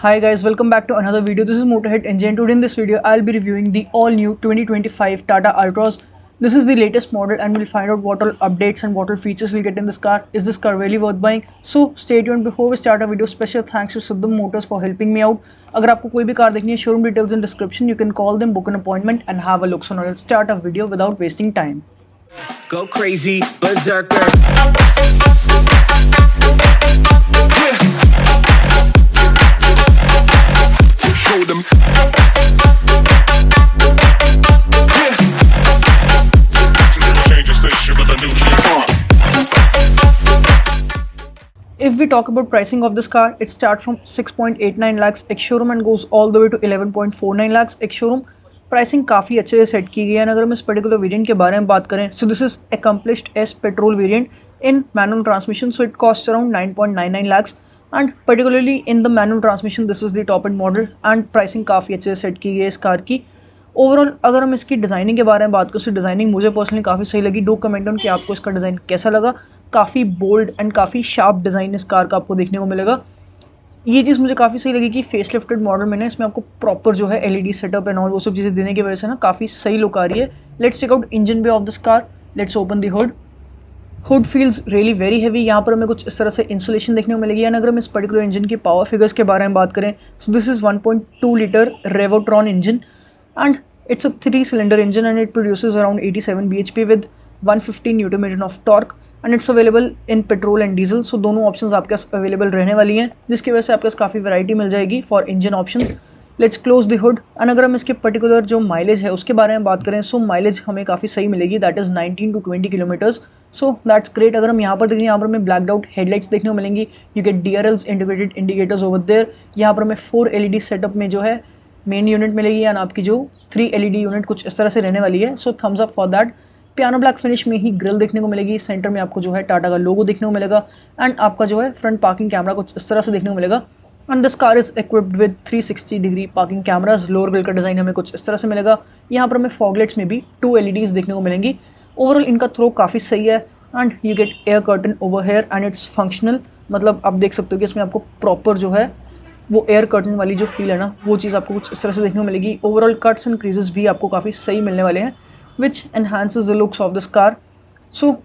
Hi guys, welcome back to another video. This is Motorhead Engine. Today in this video, I'll be reviewing the all-new 2025 Tata Altroz. This is the latest model and we'll find out what all updates and what all features we'll get in this car. Is this car really worth buying? So stay tuned. Before we start our video, special thanks to Siddham Motors for helping me out. अगर आपको कोई भी car देखनी है, showroom details in description. You can call them, book an appointment and have a look. So now let's start our video without wasting time. Go crazy, berserker. Show them. Change the station with a new shit. If we talk about pricing of this car, it starts from 6.89 lakhs ex-showroom and goes all the way to 11.49 lakhs ex-showroom. Pricing काफ़ी अच्छे से set की गई है। अगर हम इस particular variant के बारे में बात करें, so this is accomplished S petrol variant in manual transmission, so it cost around 9.99 lakhs and particularly in the manual transmission this is the top and model and pricing काफ़ी अच्छे से set की गई है इस कार की। Overall अगर हम इसकी डिज़ाइनिंग के बारे में बात करें, तो डिज़ाइनिंग मुझे पर्सनली काफ़ी सही लगी। डू कमेंट ऑन कि आपको इसका डिज़ाइन कैसा लगा। काफ़ी बोल्ड एंड काफ़ी शार्प डिज़ाइन इस कार का आपको देखने को मिलेगा। ये चीज़ मुझे काफ़ी सही लगी कि फेस लिफ्टेड मॉडल में ना इसमें आपको प्रॉपर जो है एलईडी सेटअप एंड ऑल वो सब चीज़ें देने की वजह से ना काफ़ी सही लुक आ रही है। Let's check out engine bay of this car. Let's open the hood feels really very heavy. यहाँ पर हमें कुछ इस तरह से इंसुलेशन देखने को मिलेगी। एंड अगर हम इस पर्टिकुलर इंजन की पावर फिगर्स के बारे में बात करें, so this is 1.2 litre Revotron engine and it's a 3-cylinder engine and it produces around 87 bhp with 150 Nm of torque and it's available in petrol and diesel. So दोनों options आपके पास available रहने वाली हैं, जिसकी वजह से आपके पास काफ़ी वैरायटी मिल जाएगी for engine options. Let's close the hood and अगर हम इसके पर्टिकुलर जो माइलेज है उसके बारे में बात करें, सो माइलेज हमें काफ़ी सही मिलेगी, that is 19 to 20 kilometres. So that's great. अगर हम यहाँ पर देखें, यहाँ पर हमें ब्लैकड आउट हेडलाइट्स देखने को मिलेंगी। You get DRLs integrated indicators over there. यहाँ पर हमें 4 LED सेटअप में जो है मेन यूनिट मिलेगी एंड आपकी जो 3 LED यूनिट कुछ इस तरह से रहने वाली है। सो Thums up for that. Piano black finish में ही ग्रिल देखने को मिलेगी। सेंटर में आपको जो है टाटा का लोगो देखने को मिलेगा एंड आपका जो है फ्रंट पार्किंग कैमरा कुछ इस तरह से देखने को मिलेगा। And this car is equipped with 360 degree parking cameras. Lower grill का डिज़ाइन हमें कुछ इस तरह से मिलेगा। यहाँ पर हमें फॉगलेट्स में भी 2 LEDs देखने को मिलेंगी। ओवरऑल इनका थ्रो काफ़ी सही है and you get air curtain over here and it's functional. मतलब आप देख सकते हो कि इसमें आपको प्रॉपर जो है वो एयर कर्टन वाली जो फील है ना, वो चीज़ आपको कुछ इस तरह से देखने को मिलेगी। ओवरऑल कट्स एंड क्रीजेस भी आपको काफ़ी सही मिलने वाले हैं, which enhances the looks of this car. So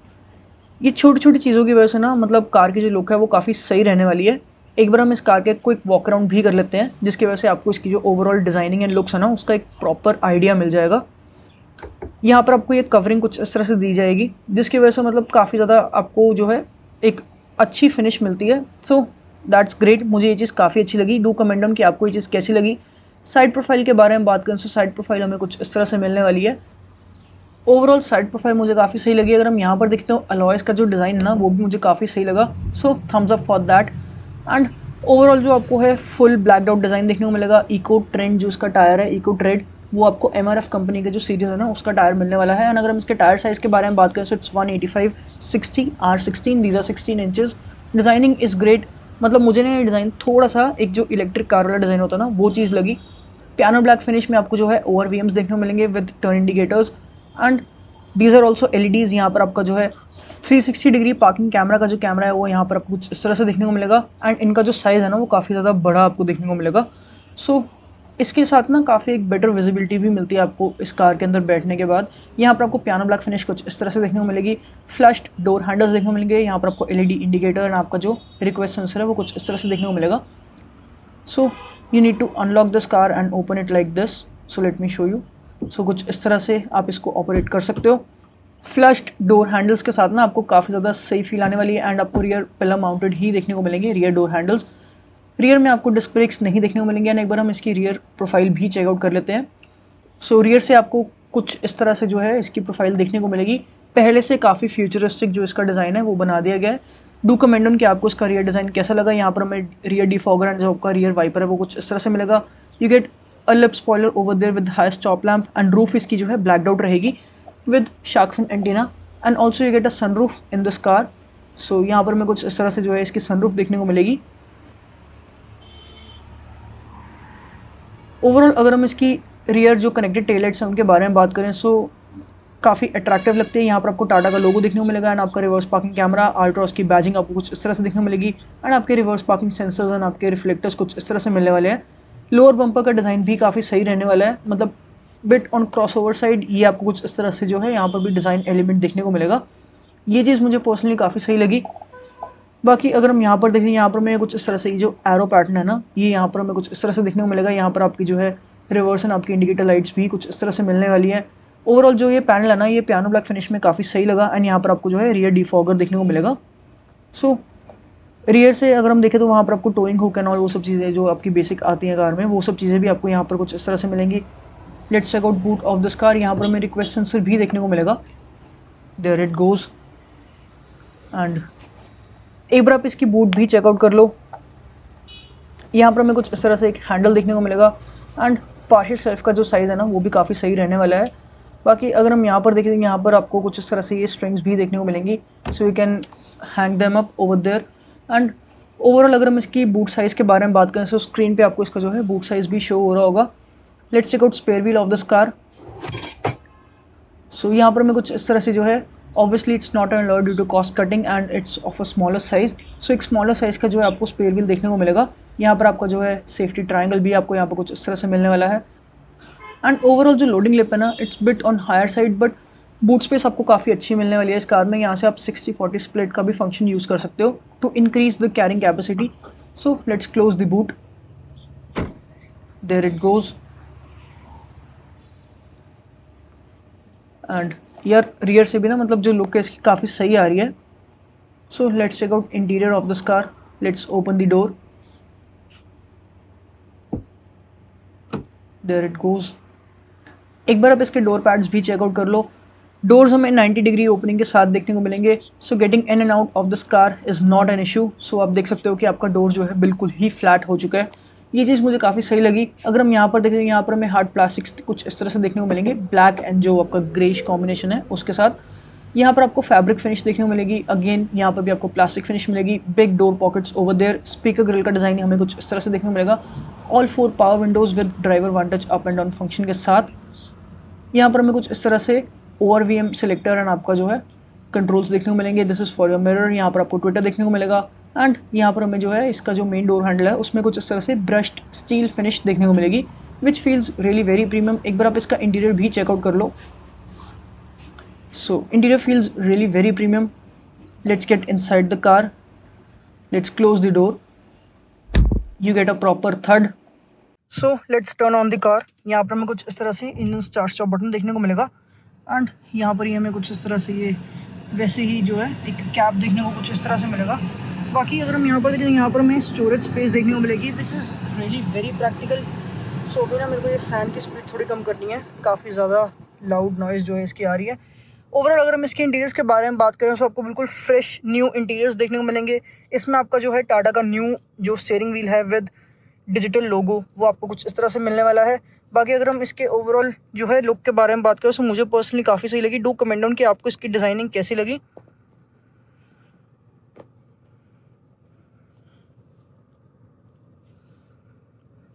ये छोटी छोटी चीज़ों की वजह से ना मतलब कार की जो लुक है वो काफ़ी सही रहने वाली है। एक बार हम इस कार के क्विक वॉक अराउंड भी कर लेते हैं, जिसकी वजह से आपको इसकी जो ओवरऑल डिज़ाइनिंग एंड लुक्स है ना उसका एक प्रॉपर आइडिया मिल जाएगा। यहाँ पर आपको ये कवरिंग कुछ इस तरह से दी जाएगी, जिसकी वजह से मतलब काफ़ी ज़्यादा आपको जो है एक अच्छी फिनिश मिलती है। So that's great. मुझे ये चीज़ काफ़ी अच्छी लगी। डू कमेंट ऑन कि आपको ये चीज़ कैसी लगी। साइड प्रोफाइल के बारे में बात करें, तो साइड प्रोफाइल हमें कुछ इस तरह से मिलने वाली है। ओवरऑल साइड प्रोफाइल मुझे काफ़ी सही लगी। अगर हम यहाँ पर देखते हो अलॉयस का जो डिज़ाइन है ना वो भी मुझे काफ़ी सही लगा। सो Thums up for that. And overall जो आपको है फुल ब्लैकड आउट डिज़ाइन देखने को मिलेगा। इको ट्रेंड जो उसका टायर है, इको ट्रेड, वो आपको MRF कंपनी के जो सीरीज़ है ना उसका टायर मिलने वाला है। एंड अगर हम इसके टायर साइज़ के बारे में बात करें, so it's 185/60 R16, these are 16 inches. Designing is great. मतलब मुझे ना ये डिज़ाइन थोड़ा सा एक जो इलेक्ट्रिक कार वाला डिज़ाइन होता है ना वो चीज़ लगी। पियानो ब्लैक फिनिश में आपको जो है ORVMs देखने को मिलेंगे with turn indicators and these are also LEDs। यहाँ पर आपका जो है 360 डिग्री पार्किंग कैमरा का जो कैमरा है वो यहाँ पर आपको कुछ इस तरह से देखने को मिलेगा एंड इनका जो साइज़ है ना वो काफ़ी ज़्यादा बड़ा आपको देखने को मिलेगा। सो इसके साथ ना काफ़ी एक बेटर विजिबिलिटी भी मिलती है आपको इस कार के अंदर बैठने के बाद। यहाँ पर आपको पियानो ब्लैक फिनिश कुछ इस तरह से देखने को मिलेगी। फ्लैश्ड डोर हैंडल्स देखने को मिलेंगे। यहाँ पर आपको LED इंडिकेटर एंड आपका जो रिक्वेस्ट सेंसर है वो कुछ इस तरह से देखने को मिलेगा। So you need to unlock this car and open it like this. So let me show you. So कुछ इस तरह से आप इसको ऑपरेट कर सकते हो। फ्लैश्ड डोर हैंडल्स के साथ ना आपको काफ़ी ज़्यादा सही फील आने वाली है एंड आपको रियर पिलर माउंटेड ही देखने को मिलेंगे रियर डोर हैंडल्स। रियर में आपको डिस्क ब्रेक्स नहीं देखने को मिलेंगे एंड एक बार हम इसकी रियर प्रोफाइल भी चेकआउट कर लेते हैं। सो रियर से आपको कुछ इस तरह से जो है इसकी प्रोफाइल देखने को मिलेगी। पहले से काफ़ी फ्यूचरिस्टिक जो इसका डिज़ाइन है वो बना दिया गया है। डू कमेंट ऑन कि आपको इसका रियर डिज़ाइन कैसा लगा। यहाँ पर हमें रियर डिफॉगर एंड जो आपका रियर वाइपर है वो कुछ इस तरह से मिलेगा। You get a lip spoiler over there with high stop lamp and roof इसकी जो है ब्लैकड आउट रहेगी with shark fin antenna and also you get a sunroof in this car. So यहाँ पर हमें कुछ इस तरह से जो है इसकी सनरूफ देखने को मिलेगी। ओवरऑल अगर हम इसकी रियर जो कनेक्टेड टेल लाइट्स हैं उनके बारे में बात करें, सो काफ़ी अट्रैक्टिव लगती है। यहाँ पर आपको टाटा का लोगो देखने को मिलेगा एंड आपका रिवर्स पार्किंग कैमरा, अल्ट्रॉस की बैजिंग आपको कुछ इस तरह से देखने को मिलेगी एंड आपके रिवर्स पार्किंग सेंसर्स एंड आपके रिफ्लेक्टर्स कुछ इस तरह से मिलने वाले हैं। लोअर बम्पर का डिज़ाइन भी काफ़ी सही रहने वाला है, मतलब बिट ऑन क्रॉसओवर साइड ये आपको कुछ इस तरह से जो है यहाँ पर भी डिज़ाइन एलिमेंट देखने को मिलेगा। ये चीज़ मुझे पर्सनली काफ़ी सही लगी। बाकी अगर हम यहाँ पर देखें, यहाँ पर मैं कुछ इस तरह से जो एरो पैटर्न है ना, ये यहाँ पर हमें कुछ इस तरह से देखने को मिलेगा। यहाँ पर आपकी जो है रिवर्स एंड आपकी इंडिकेटर लाइट्स भी कुछ इस तरह से मिलने वाली है। ओवरऑल जो ये पैनल है ना, ये पियानो ब्लैक फिनिश में काफ़ी सही लगा एंड यहाँ पर आपको जो है रियर डिफॉगर देखने को मिलेगा। सो रियर से अगर हम देखें तो वहाँ पर आपको टोइंग हुक एंड और वो सब चीज़ें जो आपकी बेसिक आती हैं कार में, वो सब चीज़ें भी आपको यहाँ पर कुछ इस तरह से मिलेंगी। Let's check out boot of this car. यहाँ पर हमें रिक्वेस्ट सेंसर भी देखने को मिलेगा। देयर इट गोज़ एंड एक बार आप इसकी बूट भी चेकआउट कर लो। यहाँ पर हमें कुछ इस तरह से एक हैंडल देखने को मिलेगा एंड पार्शियल शेल्फ का जो साइज़ है ना, वो भी काफ़ी सही रहने वाला है। बाकी अगर हम यहाँ पर देखें तो यहाँ पर आपको कुछ इस तरह से ये स्ट्रिंग्स भी देखने को मिलेंगी, so you can hang them up over there. And overall अगर हम इसकी बूट साइज़ के बारे में बात करें तो स्क्रीन पे आपको इसका जो है बूट साइज़ भी शो हो रहा होगा। Let's check out spare wheel of this car. So यहाँ पर हमें कुछ इस तरह से जो है, obviously it's not an alloy due to cost cutting and it's of a smaller size. So एक स्मॉलर साइज़ का जो है आपको स्पेयर व्हील देखने को मिलेगा। यहाँ पर आपका जो है सेफ्टी ट्रायंगल भी आपको यहाँ पर कुछ इस तरह से मिलने वाला है। एंड ओवरऑल जो लोडिंग लिप है ना, it's bit on higher side, but boot space आपको काफ़ी अच्छी मिलने वाली है इस कार में। यहाँ से आप 60-40 स्प्लिट का भी फंक्शन यूज़ कर सकते हो to increase the carrying capacity. So let's close the boot. There it goes and यार रियर से भी ना, मतलब जो लुक है इसकी काफ़ी सही आ रही है। So let's check out interior of this car. Let's open the door. There it goes. एक बार आप इसके डोर पैड्स भी चेकआउट कर लो। डोर्स हमें 90 डिग्री ओपनिंग के साथ देखने को मिलेंगे। So getting in and out of this car is not an issue. So आप देख सकते हो कि आपका डोर जो है बिल्कुल ही फ्लैट हो चुका है। ये चीज़ मुझे काफ़ी सही लगी। अगर हम यहाँ पर देखें, यहाँ पर हमें हार्ड प्लास्टिक्स कुछ इस तरह से देखने को मिलेंगे, ब्लैक एंड जो आपका ग्रेश कॉम्बिनेशन है उसके साथ। यहाँ पर आपको फैब्रिक फिनिश देखने को मिलेगी। अगेन यहाँ पर भी आपको प्लास्टिक फिनिश मिलेगी। Big door pockets over there. Speaker grill का डिज़ाइन हमें कुछ इस तरह से देखने को मिलेगा। All 4 power windows with driver one touch up and down function के साथ। यहाँ पर हमें कुछ इस तरह से ORVM सेलेक्टर एंड आपका जो है कंट्रोल्स देखने को मिलेंगे। This is for your mirror. यहाँ पर आपको ट्विटर देखने को मिलेगा एंड यहाँ पर हमें जो है इसका जो मेन डोर हैंडल है उसमें कुछ इस तरह से ब्रश्ड स्टील फिनिश देखने को मिलेगी, which feels really very premium. एक बार आप इसका इंटीरियर भी चेकआउट कर लो। So interior feels really very premium. Let's get inside the car. Let's close the door. You get a proper थर्ड। So let's turn on the car. यहाँ पर हमें कुछ इस तरह से इंजन स्टार्ट स्टॉप बटन देखने को मिलेगा एंड यहाँ पर ही हमें कुछ इस तरह से ये वैसे ही जो है एक कैप देखने को कुछ इस तरह से मिलेगा। बाकी अगर हम यहाँ पर देखें, यहाँ पर हमें स्टोरेज स्पेस देखने को मिलेगी, which is really very practical. So अभी ना मेरे को ये फ़ैन की स्पीड थोड़ी कम करनी है, काफ़ी ज़्यादा लाउड नॉइज़ जो है इसकी आ रही है। ओवरऑल अगर हम इसके इंटीरियर्स के बारे में बात करें तो आपको बिल्कुल फ्रेश न्यू इंटीरियर्स देखने को मिलेंगे। इसमें आपका जो है टाटा का न्यू जो स्टीयरिंग व्हील है विद डिजिटल लोगो, वो आपको कुछ इस तरह से मिलने वाला है। बाकी अगर हम इसके ओवरऑल जो है लुक के बारे में बात करें तो मुझे पर्सनली काफ़ी सही लगी। डू कमेंट डाउन कि आपको इसकी डिज़ाइनिंग कैसी लगी।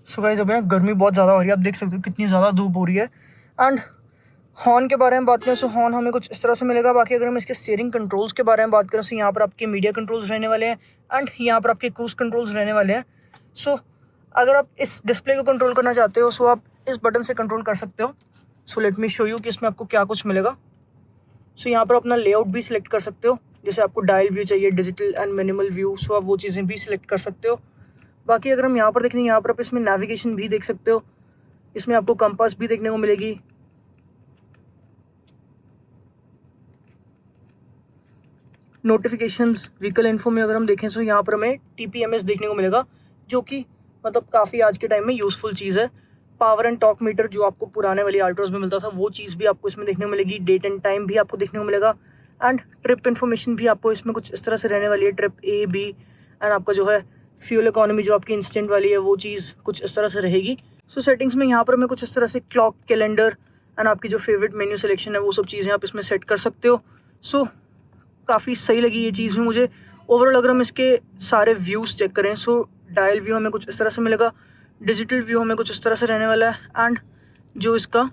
सो गाइस अभी ना गर्मी बहुत ज़्यादा हो रही है, आप देख सकते हो कितनी ज़्यादा धूप हो रही है। एंड हॉर्न के बारे में बात करें तो हॉर्न हमें कुछ इस तरह से मिलेगा। बाकी अगर हम इसके स्टीयरिंग कंट्रोल्स के बारे में बात करें तो यहाँ पर आपके मीडिया कंट्रोल्स रहने वाले हैं एंड यहाँ पर आपके क्रूज कंट्रोल्स रहने वाले हैं। सो अगर आप इस डिस्प्ले को कंट्रोल करना चाहते हो सो आप इस बटन से कंट्रोल कर सकते हो। सो लेट मी शो यू कि इसमें आपको क्या कुछ मिलेगा। सो यहाँ पर अपना लेआउट भी सिलेक्ट कर सकते हो, जैसे आपको डायल व्यू चाहिए, डिजिटल एंड मिनिमल व्यू, सो आप वो चीज़ें भी सिलेक्ट कर सकते हो। बाकी अगर हम यहाँ पर देखें, यहाँ पर आप इसमें नेविगेशन भी देख सकते हो। इसमें आपको कंपास भी देखने को मिलेगी। नोटिफिकेशंस, व्हीकल इन्फो में अगर हम देखें तो यहाँ पर हमें TPMS देखने को मिलेगा, जो कि मतलब काफ़ी आज के टाइम में यूज़फुल चीज़ है। पावर एंड टॉर्क मीटर जो आपको पुराने वाली अल्ट्रोस में मिलता था, वो चीज़ भी आपको इसमें देखने को मिलेगी। डेट एंड टाइम भी आपको देखने को मिलेगा एंड ट्रिप इन्फॉर्मेशन भी आपको इसमें कुछ इस तरह से रहने वाली है, ट्रिप A, B एंड आपका जो है फ्यूल इकोनॉमी जो आपकी इंस्टेंट वाली है वो चीज़ कुछ इस तरह से रहेगी। सो सेटिंग्स में यहाँ पर हमें कुछ इस तरह से क्लॉक, कैलेंडर एंड आपकी जो फेवरेट मेन्यू सिलेक्शन है वो सब चीज़ें आप इसमें सेट कर सकते हो। सो काफ़ी सही लगी ये चीज़ भी मुझे। ओवरऑल अगर हम इसके सारे व्यूज़ चेक करें सो डायल व्यू हमें कुछ इस तरह से मिलेगा, डिजिटल व्यू हमें कुछ इस तरह से रहने वाला है एंड जो इसका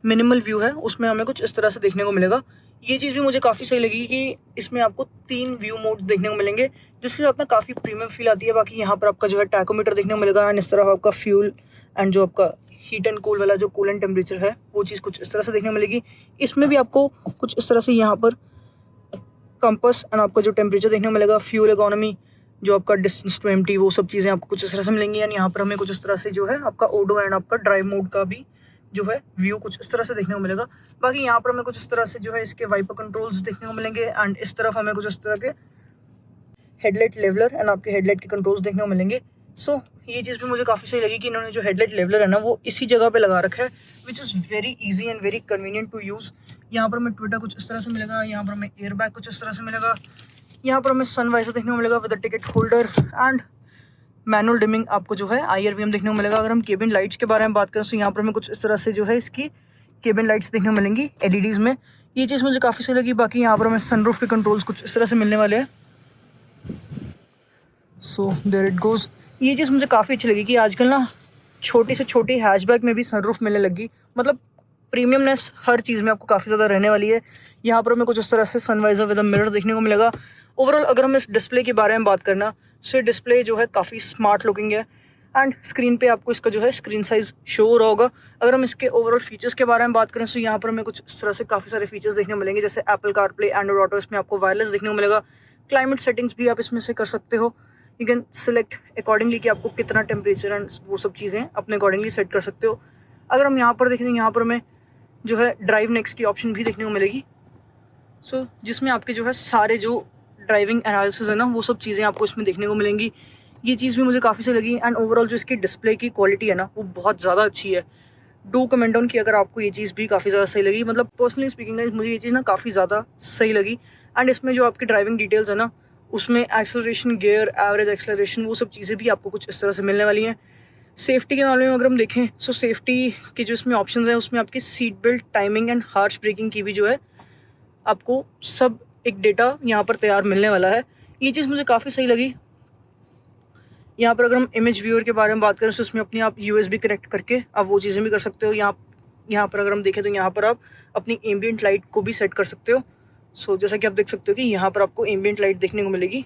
मिनिमल व्यू है उसमें हमें कुछ इस तरह से देखने को मिलेगा। ये चीज़ भी मुझे काफ़ी सही लगी कि इसमें आपको 3 व्यू मोड देखने को मिलेंगे, जिसके साथ ना काफ़ी प्रीमियम फील आती है। बाकी यहाँ पर आपका जो है टैकोमीटर देखने को मिलेगा एंड इस तरह आपका फ्यूल एंड जो आपका हीट एंड कूल वाला जो कूलेंट टेम्परेचर है वो चीज़ कुछ इस तरह से देखने को मिलेगी। इसमें भी आपको कुछ इस तरह से यहाँ पर कंपास एंड आपका जो टेम्परेचर देखने को मिलेगा, फ्यूल इकोनॉमी, जो आपका डिस्टेंस टू एम्प्टी, वो सब चीज़ें आपको कुछ इस तरह से मिलेंगी। एंड यहाँ पर हमें कुछ इस तरह से जो है आपका ओडो एंड आपका ड्राइव मोड का भी जो है व्यू कुछ इस तरह से देखने को मिलेगा। बाकी यहाँ पर हमें कुछ इस तरह से जो है इसके वाइपर कंट्रोल्स देखने को मिलेंगे एंड इस तरफ हमें कुछ इस तरह के हेडलाइट लेवलर एंड आपके हेडलाइट के कंट्रोल्स देखने को मिलेंगे। सो ये चीज़ भी मुझे काफ़ी सही लगी कि इन्होंने जो हेडलाइट लेवलर है ना वो इसी जगह पे लगा रखा है, which is very easy and very convenient to use. यहाँ पर हमें ट्विटर कुछ इस तरह से मिलेगा, यहाँ पर हमें एयर बैग कुछ इस तरह से मिलेगा, यहाँ पर हमें सन वाइजर देखने को मिलेगा with ticket holder and manual dimming आपको जो है IRVM देखने को मिलेगा। अगर हम केबिन लाइट्स के बारे में बात करें तो यहाँ पर हमें कुछ इस तरह से जो है इसकी केबिन लाइट्स देखने को मिलेंगी LEDs में। ये चीज़ मुझे काफ़ी सही लगी। बाकी यहाँ पर हमें सनरूफ के कंट्रोल्स कुछ इस तरह से मिलने वाले हैं। So there it goes. ये चीज़ मुझे काफ़ी अच्छी लगी कि आजकल ना छोटी से छोटी हैचबैक में भी सनरूफ मिलने लगी। मतलब प्रीमियमनेस हर चीज़ में आपको काफ़ी ज़्यादा रहने वाली है। यहाँ पर हमें कुछ इस तरह से सनवाइजर विद मिरर देखने को मिलेगा। ओवरऑल अगर हम इस डिस्प्ले के बारे में बात करना, सो डिस्प्ले जो है काफ़ी स्मार्ट लुकिंग है एंड स्क्रीन पे आपको इसका जो है स्क्रीन साइज़ शो हो रहा होगा। अगर हम इसके ओवरऑल फीचर्स के बारे में बात करें तो यहाँ पर हमें कुछ इस तरह से काफ़ी सारे फीचर्स देखने को मिलेंगे, जैसे एप्पल कारप्ले, एंड्रॉइड ऑटो, इसमें आपको वायरलेस देखने को मिलेगा। क्लाइमेट सेटिंग्स भी आप इसमें से कर सकते हो। यू कैन सिलेक्ट अकॉर्डिंगली कि आपको कितना टेम्परेचर एंड वो सब चीज़ें अपने अकॉर्डिंगली सेट कर सकते हो। अगर हम यहाँ पर देखें तो यहाँ पर हमें जो है ड्राइव नेक्स्ट की ऑप्शन भी देखने को मिलेगी। सो जिसमें आपके जो है सारे जो ड्राइविंग एनालिसिस है ना वो सब चीज़ें आपको इसमें देखने को मिलेंगी। ये चीज़ भी मुझे काफ़ी सही लगी एंड ओवरऑल जो इसकी डिस्प्ले की क्वालिटी है ना वो बहुत ज़्यादा अच्छी है। डू कमेंट डाउन कि अगर आपको ये चीज़ भी काफ़ी ज़्यादा सही लगी। मतलब पर्सनली स्पीकिंग मुझे ये चीज़ ना काफ़ी ज़्यादा सही लगी। एंड इसमें जो आपकी ड्राइविंग डिटेल्स है ना उसमें एक्सेलरेशन, गियर, एवरेज एक्सेलरेशन, वो सब चीज़ें भी आपको कुछ इस तरह से मिलने वाली हैं। सेफ्टी के मामले में अगर हम देखें सो सेफ्टी के जो इसमें ऑप्शंस हैं उसमें आपकी seat belt, timing and harsh braking की भी जो है आपको सब एक डेटा यहाँ पर तैयार मिलने वाला है। ये चीज़ मुझे काफ़ी सही लगी। यहाँ पर अगर हम इमेज व्यूअर के बारे में बात करें तो इसमें अपनी आप USB कनेक्ट करके आप वो चीज़ें भी कर सकते हो। यहाँ पर अगर हम देखें तो यहाँ पर आप अपनी एम्बियंट लाइट को भी सेट कर सकते हो। सो जैसा कि आप देख सकते हो कि यहाँ पर आपको एम्बियंट लाइट देखने को मिलेगी।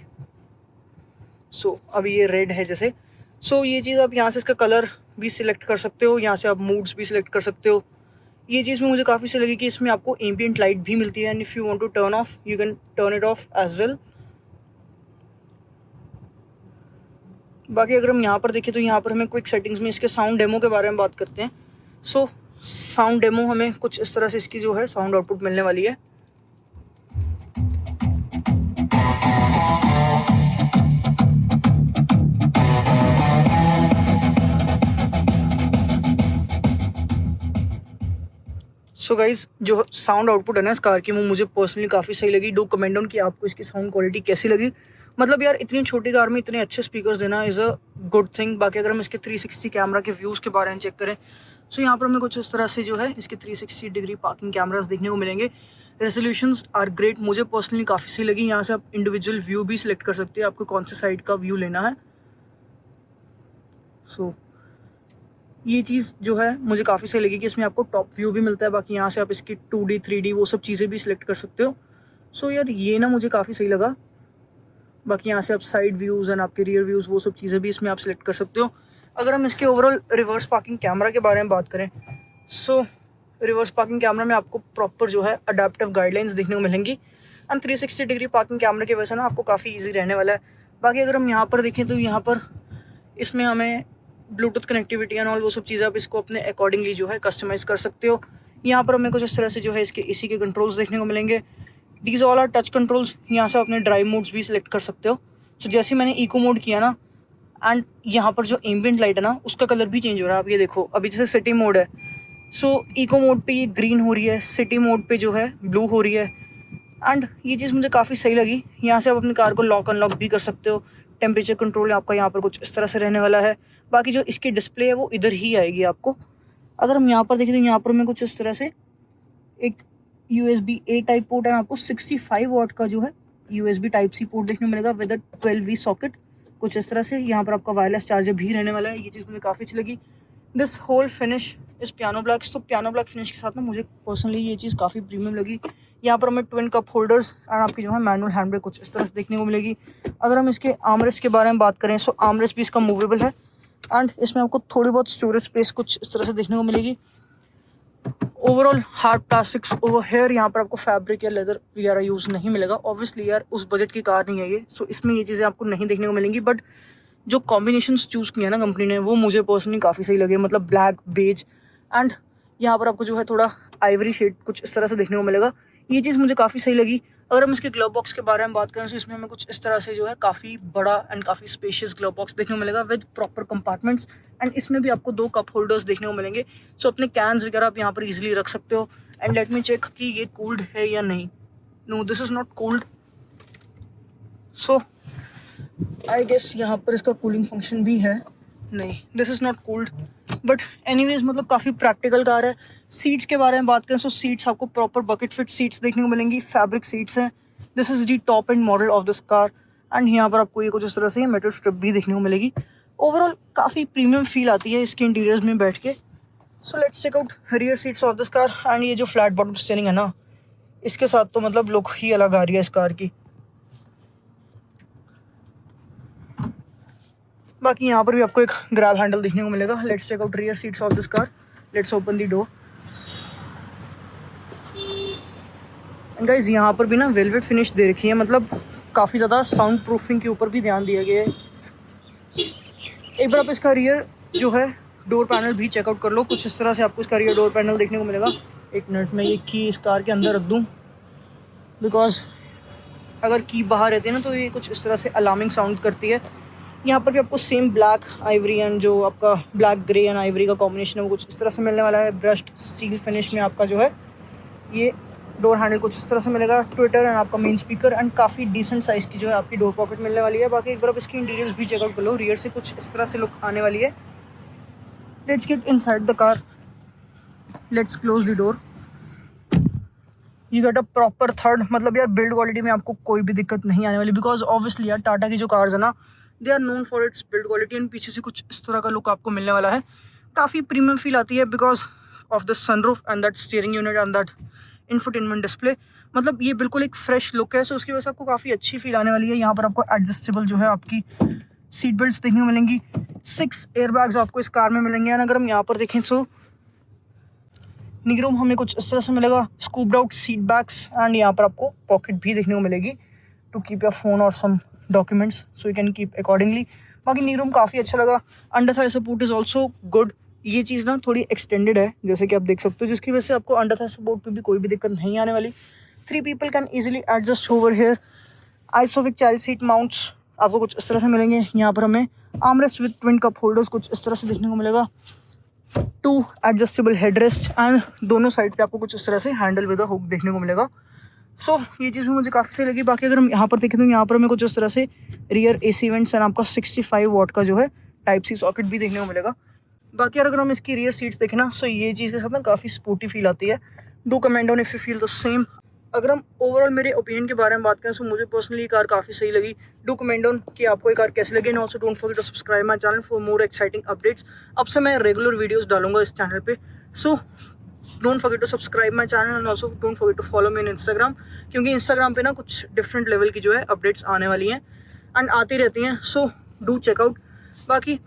सो अभी ये रेड है जैसे। सो ये चीज़ आप यहाँ से इसका कलर भी सिलेक्ट कर सकते हो, यहाँ से आप मूड्स भी सिलेक्ट कर सकते हो। ये चीज़ में मुझे काफ़ी सही लगी कि इसमें आपको एम्बियंट लाइट भी मिलती है and if you want to turn off you can turn it off as well. बाकी अगर हम यहाँ पर देखें तो यहाँ पर हमें क्विक सेटिंग्स में इसके साउंड डेमो के बारे में बात करते हैं। सो साउंड डेमो हमें कुछ इस तरह से इसकी जो है साउंड आउटपुट मिलने वाली है। सो गाइज़ जो साउंड आउटपुट है ना इस कार की वो मुझे पर्सनली काफ़ी सही लगी। डू कमेंट ऑन कि आपको इसकी साउंड क्वालिटी कैसी लगी। मतलब यार इतनी छोटी कार में इतने अच्छे स्पीकर्स देना इज़ अ गुड थिंग। बाकी अगर हम इसके 360 कैमरा के व्यूज़ के बारे में चेक करें सो यहाँ पर हमें कुछ इस तरह से जो है इसके 360 डिग्री पार्किंग कैमरास देखने को मिलेंगे। रेजोल्यूशंस आर ग्रेट, मुझे पर्सनली काफ़ी सही लगी। यहाँ से आप इंडिविजुअल व्यू भी सिलेक्ट कर सकते हैं, आपको कौन से साइड का व्यू लेना है। सो ये चीज़ जो है मुझे काफ़ी सही लगी कि इसमें आपको टॉप व्यू भी मिलता है। बाकी यहाँ से आप इसकी 2D 3D वो सब चीज़ें भी सिलेक्ट कर सकते हो। सो यार ये ना मुझे काफ़ी सही लगा। बाकी यहाँ से आप साइड व्यूज़ एंड आपके रियर व्यूज़ वो सब चीज़ें भी इसमें आप सिलेक्ट कर सकते हो। अगर हम इसके ओवरऑल रिवर्स पार्किंग कैमरा के बारे में बात करें सो रिवर्स पार्किंग कैमरा में आपको प्रॉपर जो है अडेप्टिव गाइडलाइंस देखने को मिलेंगी एंड 360 डिग्री पार्किंग कैमरा की वजह से ना आपको काफ़ी ईजी रहने वाला है। बाकी अगर हम यहाँ पर देखें तो यहाँ पर इसमें हमें ब्लूटूथ कनेक्टिविटी एंड ऑल वो सब चीज़ें आप इसको अपने अकॉर्डिंगली जो है कस्टमाइज़ कर सकते हो। यहाँ पर हमें कुछ इस तरह से जो है इसके AC के कंट्रोल्स देखने को मिलेंगे। These all are touch controls. यहाँ से अपने ड्राइव मोड्स भी सिलेक्ट कर सकते हो। सो जैसे मैंने इको मोड किया ना एंड यहाँ पर जो एम्बियंट लाइट है ना उसका कलर भी चेंज हो रहा है। आप ये देखो अभी जैसे सिटी मोड है सो इको मोड पे ये ग्रीन हो रही है, सिटी मोड पे जो है ब्लू हो रही है एंड ये चीज़ मुझे काफ़ी सही लगी। यहाँ से आप अपनी कार को लॉक अनलॉक भी कर सकते हो। टेम्परेचर कंट्रोल आपका यहाँ पर कुछ इस तरह से रहने वाला है। बाकी जो इसकी डिस्प्ले है वो इधर ही आएगी आपको। अगर हम यहाँ पर देखें तो यहाँ पर हमें कुछ इस तरह से एक USB-A टाइप पोर्ट है, आपको 65 वाट का जो है USB टाइप सी पोर्ट देखने को मिलेगा विद 12V सॉकेट कुछ इस तरह से। यहाँ पर आपका वायरलेस चार्जर भी रहने वाला है। ये चीज़ मुझे काफ़ी अच्छी लगी। दिस होल फिनिश इस पियानो ब्लैक्स। तो पियानो ब्लैक फिनिश के साथ ना मुझे पर्सनली ये चीज़ काफ़ी प्रीमियम लगी। यहाँ पर हमें ट्विन कप होल्डर्स एंड आपकी जो है मैनुअल हैंड ब्रेक कुछ इस तरह से देखने को मिलेगी। अगर हम इसके आर्मरेस्ट के बारे में बात करें सो आर्मरेस्ट भी इसका मूवेबल है एंड इसमें आपको थोड़ी बहुत स्टोरेज स्पेस कुछ इस तरह से देखने को मिलेगी। Overall hard plastics over here, यहाँ पर आपको फैब्रिक या लेदर वगैरह यूज़ नहीं मिलेगा। ऑब्वियसली यार उस बजट की कार नहीं है ये, सो इसमें ये चीज़ें आपको नहीं देखने को मिलेंगी। बट जो कॉम्बिनेशंस चूज़ किया ना कंपनी ने वो मुझे पर्सनली काफ़ी सही लगे। मतलब ब्लैक, बेज एंड यहाँ पर आपको जो है थोड़ा आइवरी शेड कुछ इस तरह से देखने को मिलेगा। ये चीज़ मुझे काफ़ी सही लगी। अगर हम इसके ग्लव बॉक्स के बारे में बात करें तो इसमें हमें कुछ इस तरह से जो है काफ़ी बड़ा एंड काफ़ी स्पेशियस ग्लव बॉक्स देखने को मिलेगा विद प्रॉपर कंपार्टमेंट्स एंड इसमें भी आपको 2 कप होल्डर्स देखने को मिलेंगे। सो अपने कैंस वगैरह आप यहाँ पर इजीली रख सकते हो। एंड लेट मी चेक कि ये कूल्ड है या नहीं। No, this is not cooled. So I guess यहाँ पर इसका कूलिंग फंक्शन भी है। नहीं, this is not cooled. But anyways मतलब काफ़ी प्रैक्टिकल कार है। सीट्स के बारे में बात करें तो सीट्स आपको प्रॉपर बकेट फिट सीट्स देखने को मिलेंगी। फैब्रिक सीट्स हैं। This is the top and model of this car and यहाँ पर आपको ये कुछ इस तरह से मेटल स्ट्रिप भी देखने को मिलेगी। ओवरऑल काफ़ी प्रीमियम फील आती है इसके इंटीरियर्स में बैठ के। So let's check out rear seats of this car and ये जो फ्लैट बॉटम स्टीयरिंग है ना, इसके साथ तो मतलब लुक ही अलग आ रही है इस कार की। बाकी यहाँ पर भी आपको एक ग्रैब हैंडल देखने को मिलेगा। Let's check out rear seats of this car. Let's open the door and guys यहाँ पर भी ना वेलवेट फिनिश दे रखी है। मतलब काफ़ी ज़्यादा साउंड प्रूफिंग के ऊपर भी ध्यान दिया गया है। एक बार आप इसका रियर जो है डोर पैनल भी चेकआउट कर लो। कुछ इस तरह से आपको इसका रियर डोर पैनल देखने को मिलेगा। एक मिनट में ये की इस कार के अंदर रख दूँ बिकॉज अगर की बाहर रहती है ना तो ये कुछ इस तरह से अलार्मिंग साउंड करती है। यहाँ पर भी आपको सेम ब्लैक आइवरी एंड जो आपका ब्लैक ग्रे एंड आइवरी का कॉम्बिनेशन है वो कुछ इस तरह से मिलने वाला है। ब्रश्ड स्टील फिनिश में आपका जो है ये डोर हैंडल कुछ इस तरह से मिलेगा। ट्विटर एंड आपका मेन स्पीकर एंड काफ़ी डिसेंट साइज़ की जो है आपकी डोर पॉकेट मिलने वाली है। बाकी एक बार आप इसकी इंटीरियर्स भी चेकआउट कर लो। रियर से कुछ इस तरह से लुक आने वाली है। Let's get inside the car. Let's close the door. You get a proper third. मतलब यार बिल्ड क्वालिटी में आपको कोई भी दिक्कत नहीं आने वाली बिकॉज ऑब्वियसली यार टाटा की जो कार्स है ना they are known for its build quality and पीछे से कुछ इस तरह का लुक आपको मिलने वाला है। काफ़ी प्रीमियम फील आती है because of the sunroof and that steering unit and that infotainment display. मतलब ये बिल्कुल एक फ्रेश लुक है। सो उसकी वजह से आपको काफ़ी अच्छी फील आने वाली है। यहाँ पर आपको एडजस्टेबल जो है आपकी सीट बेल्ट देखने को मिलेंगी। 6 एयरबैग्स आपको इस कार में मिलेंगे एंड अगर हम यहाँ पर देखें तो नीग्रोम हमें कुछ इस तरह से मिलेगा। Scooped out seat bags and यहाँ पर आपको पॉकेट भी देखने को मिलेगी टू कीप योर फोन और some documents so you can keep accordingly. बाकी नीग्रोम काफ़ी अच्छा लगा। Under thigh support is also good. ये चीज़ ना थोड़ी एक्सटेंडेड है जैसे कि आप देख सकते हो जिसकी वजह से आपको अंडर थाई सपोर्ट पे भी कोई भी दिक्कत नहीं आने वाली। 3 people can easily adjust over here. Isofix child seat mounts आपको कुछ इस तरह से मिलेंगे। यहाँ पर हमें armrest with twin cup holders कुछ इस तरह से देखने को मिलेगा। 2 एडजस्टेबल हेडरेस्ट एंड दोनों साइड पे आपको कुछ इस तरह से हैंडल विद अ हुक देखने को मिलेगा। सो ये चीज़ भी मुझे काफ़ी सही लगी। बाकी अगर हम यहाँ पर देखें तो यहाँ पर हमें कुछ इस तरह से रियर AC वेंट्स एंड आपका 65 वाट का जो है टाइप C सॉकेट भी देखने को मिलेगा। बाकी अगर हम इसकी रियर सीट्स देखें ना सो ये चीज़ के साथ ना काफ़ी स्पोर्टी फील आती है। Do comment on if you feel the same. अगर हम ओवरऑल मेरे ओपिनियन के बारे में बात करें तो मुझे पर्सनली कार काफ़ी सही लगी। डू कमेंट ऑन कि आपको ये कार कैसी लगी and also don't forget to subscribe my channel for more exciting updates. अब से मैं रेगुलर वीडियोस डालूंगा इस चैनल पे। So don't forget to subscribe my channel and also don't forget to follow me in Instagram क्योंकि Instagram पे ना कुछ डिफरेंट लेवल की जो है अपडेट्स आने वाली हैं एंड आती रहती हैं। So do check out. बाकी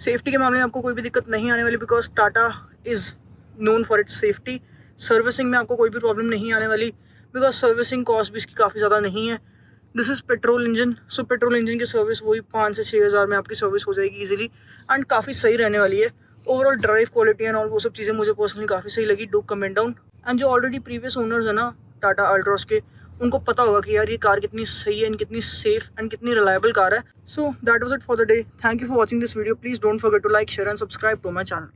सेफ्टी के मामले में आपको कोई भी दिक्कत नहीं आने वाली because Tata is known for it's safety. Servicing में आपको कोई भी प्रॉब्लम नहीं आने वाली बिकॉज सर्विसिंग कॉस्ट भी इसकी काफ़ी ज़्यादा नहीं है। This is petrol engine. So petrol engine की सर्विस वही 5 से 6 हज़ार में आपकी सर्विस हो जाएगी इजीली एंड काफ़ी सही रहने वाली है। Overall drive quality and all वो सब चीज़ें मुझे पर्सनली काफ़ी सही लगी। Do comment down. एंड जो ऑलरेडी प्रीवियस ओनर्स है ना टाटा अल्ट्रॉस के उनको पता होगा कि यार ये कार कितनी सही है एंड कितनी सेफ एंड कितनी रिलायबल कार है। So that was it for the day. Thank you for watching this video. Please don't forget to like share and subscribe to my channel.